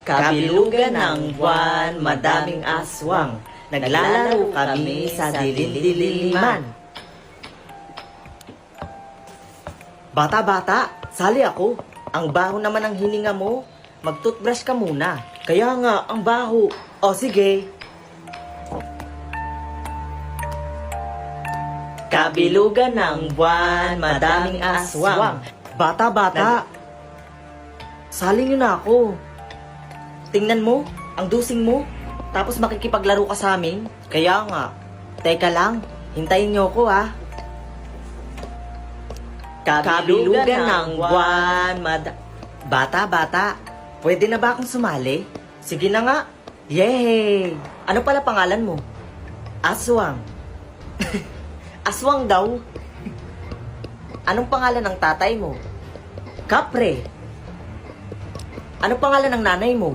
Kabilugan ng buwan, madaming aswang. Naglalaro kami sa dilim-diliman. Bata-bata, sali ako. Ang baho naman ang hininga mo. Mag-toothbrush ka muna. Kaya nga, ang baho. O sige. Kabilugan ng buwan, madaming aswang. Bata-bata, sali nyo na ako. Tingnan mo, ang dusing mo. Tapos makikipaglaro ka sa amin. Kaya nga, teka lang, hintayin nyo ako ha. Kabilugan ng buwan, Bata-bata, pwede na ba akong sumali? Sige na nga. Yay! Ano pala pangalan mo? Aswang. Aswang daw. Anong pangalan ng tatay mo? Kapre. Anong pangalan ng nanay mo?